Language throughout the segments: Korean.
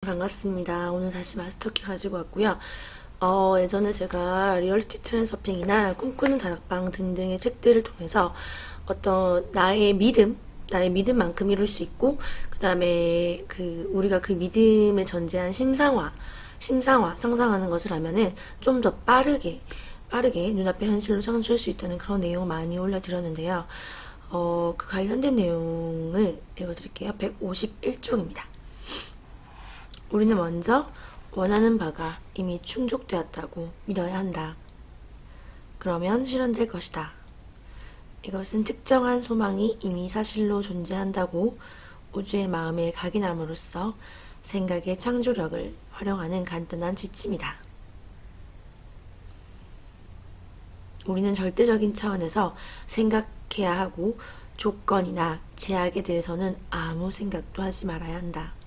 반갑습니다. 오늘 다시 마스터키 가지고 왔고요. 예전에 제가 리얼리티 트랜서핑이나 꿈꾸는 다락방 등등의 책들을 통해서 어떤 나의 믿음만큼 이룰 수 있고, 그 다음에 우리가 그 믿음에 전제한 상상하는 것을 하면은 좀 더 빠르게 눈앞의 현실로 창출할 수 있다는 그런 내용 많이 올려드렸는데요. 그 관련된 내용을 읽어드릴게요. 151쪽입니다. 우리는 먼저 원하는 바가 이미 충족되었다고 믿어야 한다. 그러면 실현될 것이다. 이것은 특정한 소망이 이미 사실로 존재한다고 우주의 마음에 각인함으로써 생각의 창조력을 활용하는 간단한 지침이다. 우리는 절대적인 차원에서 생각해야 하고 조건이나 제약에 대해서는 아무 생각도 하지 말아야 한다.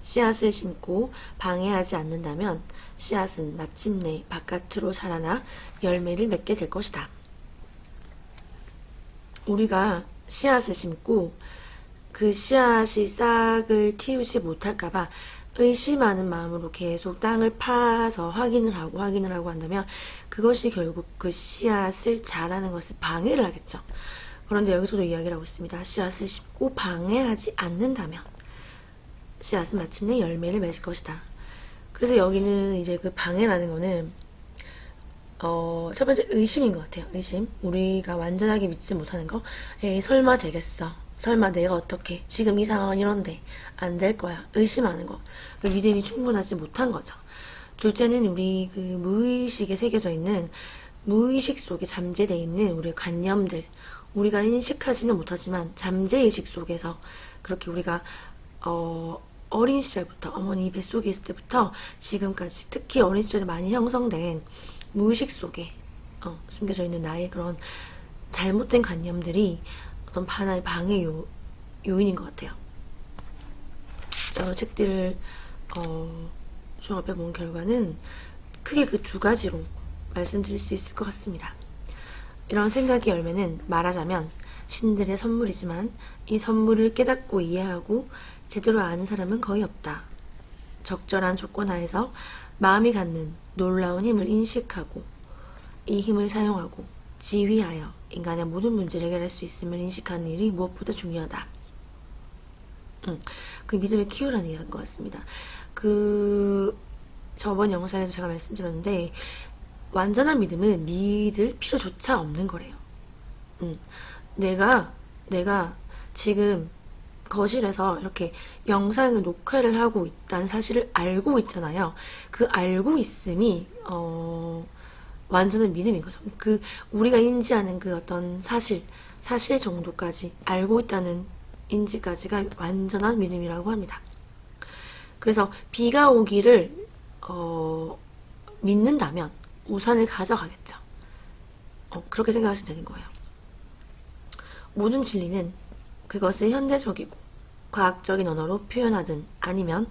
씨앗을 심고 방해하지 않는다면 씨앗은 마침내 바깥으로 자라나 열매를 맺게 될 것이다. 우리가 씨앗을 심고 그 씨앗이 싹을 틔우지 못할까봐 의심하는 마음으로 계속 땅을 파서 확인을 하고 한다면 그것이 결국 그 씨앗을 자라는 것을 방해를 하겠죠. 그런데 여기서도 이야기를 하고 있습니다. 씨앗을 심고 방해하지 않는다면 씨앗은 마침내 열매를 맺을 것이다. 그래서 여기는 이제 그 방해라는 거는 첫 번째 의심인 것 같아요. 의심. 우리가 완전하게 믿지 못하는 거. 에이, 설마 되겠어. 설마 내가 어떻게 지금 이 상황은 이런데 안 될 거야. 의심하는 거. 그 믿음이 충분하지 못한 거죠. 둘째는 우리 그 무의식에 새겨져 있는, 무의식 속에 잠재되어 있는 우리의 관념들. 우리가 인식하지는 못하지만 잠재의식 속에서 그렇게 우리가 어린 시절부터, 어머니 뱃속에 있을 때부터 지금까지, 특히 어린 시절에 많이 형성된 무의식 속에 숨겨져 있는 나의 그런 잘못된 관념들이 어떤 하나의 방해 요인인 것 같아요. 여러 책들을 종합해 본 결과는 크게 그 두 가지로 말씀드릴 수 있을 것 같습니다. 이런 생각의 열매는 말하자면 신들의 선물이지만 이 선물을 깨닫고 이해하고 제대로 아는 사람은 거의 없다. 적절한 조건 하에서 마음이 갖는 놀라운 힘을 인식하고 이 힘을 사용하고 지휘하여 인간의 모든 문제를 해결할 수 있음을 인식하는 일이 무엇보다 중요하다. 그 믿음을 키우라는 이야기인 것 같습니다. 저번 영상에도 제가 말씀드렸는데 완전한 믿음은 믿을 필요조차 없는 거래요. 내가 지금 거실에서 이렇게 영상을 녹화를 하고 있다는 사실을 알고 있잖아요. 그 알고 있음이 완전한 믿음인 거죠. 우리가 인지하는 그 어떤 사실 정도까지 알고 있다는 인지까지가 완전한 믿음이라고 합니다. 그래서 비가 오기를 믿는다면 우산을 가져가겠죠. 그렇게 생각하시면 되는 거예요. 모든 진리는 그것을 현대적이고 과학적인 언어로 표현하든 아니면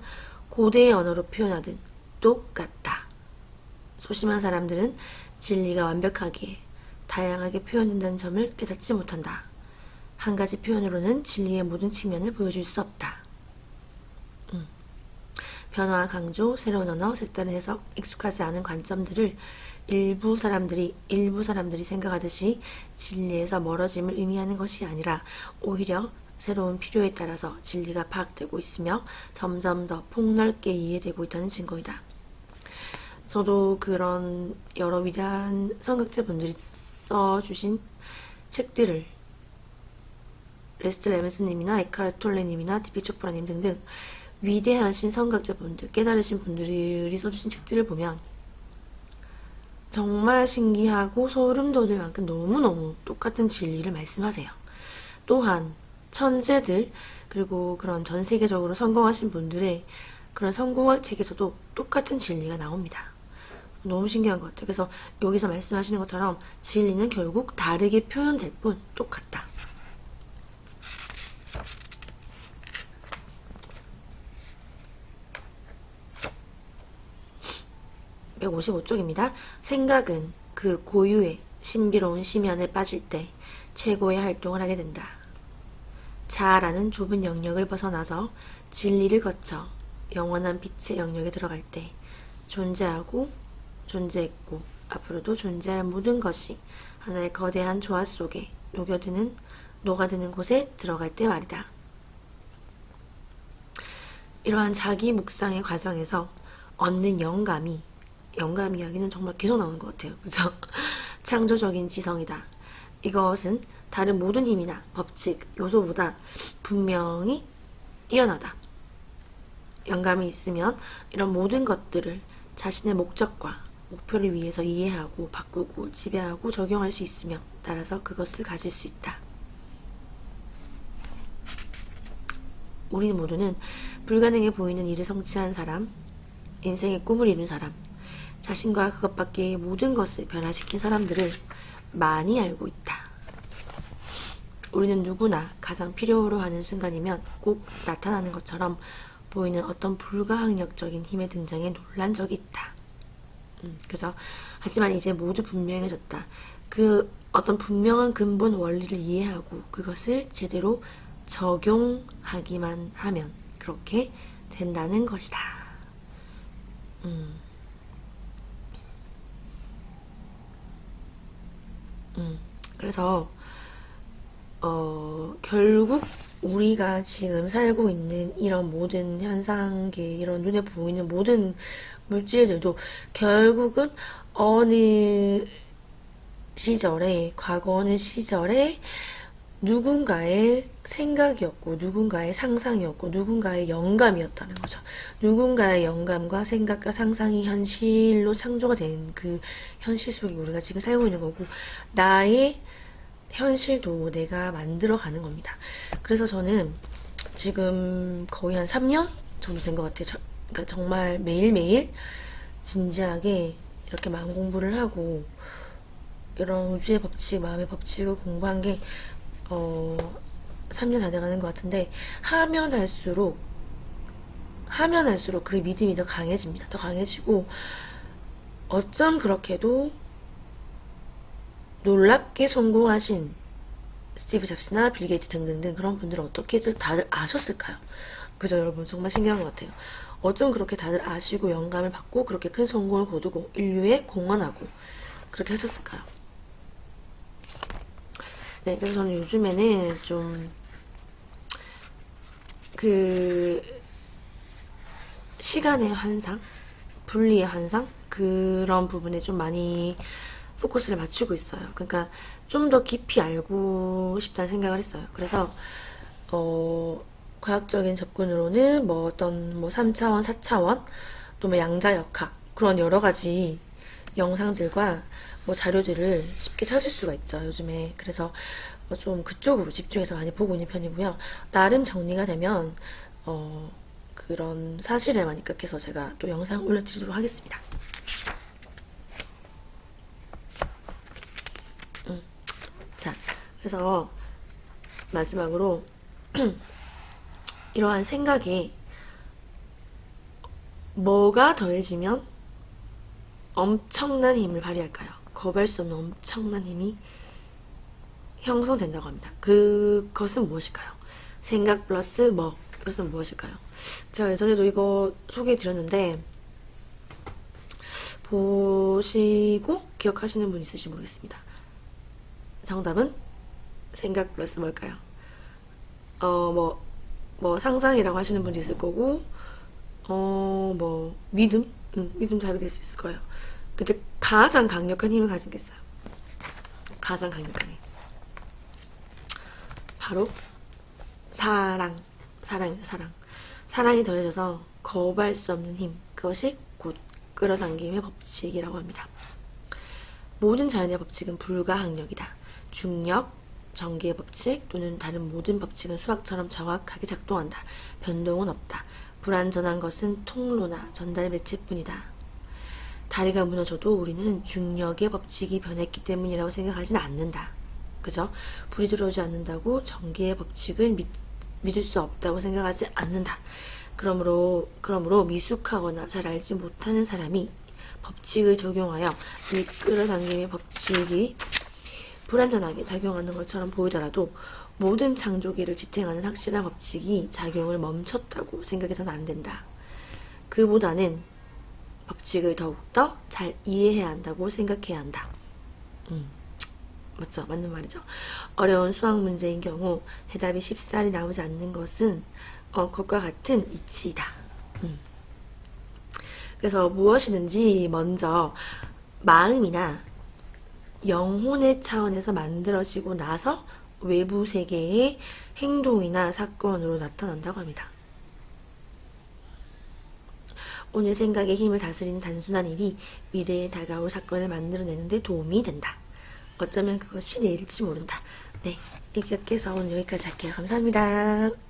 고대의 언어로 표현하든 똑같다. 소심한 사람들은 진리가 완벽하게 다양하게 표현된다는 점을 깨닫지 못한다. 한 가지 표현으로는 진리의 모든 측면을 보여줄 수 없다. 변화 강조, 새로운 언어, 색다른 해석, 익숙하지 않은 관점들을 일부 사람들이 생각하듯이 진리에서 멀어짐을 의미하는 것이 아니라 오히려 새로운 필요에 따라서 진리가 파악되고 있으며 점점 더 폭넓게 이해되고 있다는 증거이다. 저도 그런 여러 위대한 선각자분들이 써주신 책들을 레스트 레멘스님이나 에카르트 톨레님이나 디피 초프라님 등등 위대하신 선각자분들, 깨달으신 분들이 써주신 책들을 보면 정말 신기하고 소름 돋을 만큼 너무너무 똑같은 진리를 말씀하세요. 또한 천재들, 그리고 그런 전 세계적으로 성공하신 분들의 그런 성공학 책에서도 똑같은 진리가 나옵니다. 너무 신기한 것 같아요. 그래서 여기서 말씀하시는 것처럼 진리는 결국 다르게 표현될 뿐 똑같다. 155쪽입니다. 생각은 그 고유의 신비로운 심연에 빠질 때 최고의 활동을 하게 된다. 자아라는 좁은 영역을 벗어나서 진리를 거쳐 영원한 빛의 영역에 들어갈 때 존재하고 존재했고 앞으로도 존재할 모든 것이 하나의 거대한 조화 속에 녹아드는 곳에 들어갈 때 말이다. 이러한 자기 묵상의 과정에서 얻는 영감 이야기는 정말 계속 나오는 것 같아요. 그죠? 창조적인 지성이다. 이것은 다른 모든 힘이나 법칙, 요소보다 분명히 뛰어나다. 영감이 있으면 이런 모든 것들을 자신의 목적과 목표를 위해서 이해하고 바꾸고 지배하고 적용할 수 있으며 따라서 그것을 가질 수 있다. 우리 모두는 불가능해 보이는 일을 성취한 사람, 인생의 꿈을 이룬 사람, 자신과 그것 밖의 모든 것을 변화시킨 사람들을 많이 알고 있다. 우리는 누구나 가장 필요로 하는 순간이면 꼭 나타나는 것처럼 보이는 어떤 불가항력적인 힘의 등장에 놀란 적이 있다. 그래서 하지만 이제 모두 분명해졌다. 그 어떤 분명한 근본 원리를 이해하고 그것을 제대로 적용하기만 하면 그렇게 된다는 것이다. 그래서 결국 우리가 지금 살고 있는 이런 모든 현상계, 이런 눈에 보이는 모든 물질들도 결국은 어느 시절에, 과거 어느 시절에 누군가의 생각이었고, 누군가의 상상이었고, 누군가의 영감이었다는 거죠. 누군가의 영감과 생각과 상상이 현실로 창조가 된 그 현실 속에 우리가 지금 살고 있는 거고, 나의 현실도 내가 만들어가는 겁니다. 그래서 저는 지금 거의 한 3년 정도 된 것 같아요. 그러니까 정말 매일매일 진지하게 이렇게 마음 공부를 하고 이런 우주의 법칙, 마음의 법칙을 공부한 게 3년 다 돼가는 것 같은데 하면 할수록 그 믿음이 더 강해집니다. 더 강해지고 어쩜 그렇게도 놀랍게 성공하신 스티브 잡스나 빌 게이츠 등등등 그런 분들은 어떻게들 다들 아셨을까요? 그죠, 여러분? 정말 신기한 것 같아요. 어쩜 그렇게 다들 아시고 영감을 받고 그렇게 큰 성공을 거두고 인류에 공헌하고 그렇게 하셨을까요? 네, 그래서 저는 요즘에는 좀 그 시간의 환상, 분리의 환상 그런 부분에 좀 많이 포커스를 맞추고 있어요. 그러니까 좀 더 깊이 알고 싶다는 생각을 했어요. 그래서 과학적인 접근으로는 뭐 어떤 뭐 3차원, 4차원 또 뭐 양자역학 그런 여러 가지 영상들과 뭐 자료들을 쉽게 찾을 수가 있죠, 요즘에. 그래서 좀 그쪽으로 집중해서 많이 보고 있는 편이고요. 나름 정리가 되면 그런 사실에 많이 입각해서 제가 또 영상 올려드리도록 하겠습니다. 자, 그래서 마지막으로 이러한 생각에 뭐가 더해지면 엄청난 힘을 발휘할까요? 거부할 수 없는 엄청난 힘이 형성된다고 합니다. 그것은 무엇일까요? 생각 플러스 뭐, 그것은 무엇일까요? 제가 예전에도 이거 소개해드렸는데 보시고 기억하시는 분 있으신지 모르겠습니다. 정답은 생각 플러스 뭘까요? 뭐 상상이라고 하시는 분도 있을 거고 뭐 믿음? 믿음 답이 될 수 있을 거예요. 근데 가장 강력한 힘을 가진 게 있어요. 가장 강력한 힘. 바로 사랑입니다. 사랑이 더해져서 거부할 수 없는 힘. 그것이 곧 끌어당김의 법칙이라고 합니다. 모든 자연의 법칙은 불가항력이다. 중력, 전기의 법칙 또는 다른 모든 법칙은 수학처럼 정확하게 작동한다. 변동은 없다. 불완전한 것은 통로나 전달 매체뿐이다. 다리가 무너져도 우리는 중력의 법칙이 변했기 때문이라고 생각하지는 않는다. 그죠? 불이 들어오지 않는다고 전기의 법칙을 믿을 수 없다고 생각하지 않는다. 그러므로 미숙하거나 잘 알지 못하는 사람이 법칙을 적용하여 이 끌어당김의 법칙이 불완전하게 작용하는 것처럼 보이더라도 모든 창조계를 지탱하는 확실한 법칙이 작용을 멈췄다고 생각해서는 안 된다. 그보다는 법칙을 더욱더 잘 이해해야 한다고 생각해야 한다. 맞죠? 맞는 말이죠. 어려운 수학 문제인 경우 해답이 쉽사리 나오지 않는 것은 그것과 같은 이치이다. 그래서 무엇이든지 먼저 마음이나 영혼의 차원에서 만들어지고 나서 외부 세계의 행동이나 사건으로 나타난다고 합니다. 오늘 생각의 힘을 다스리는 단순한 일이 미래에 다가올 사건을 만들어내는 데 도움이 된다. 어쩌면 그것이 내일일지 모른다. 네, 이렇게 해서 오늘 여기까지 할게요. 감사합니다.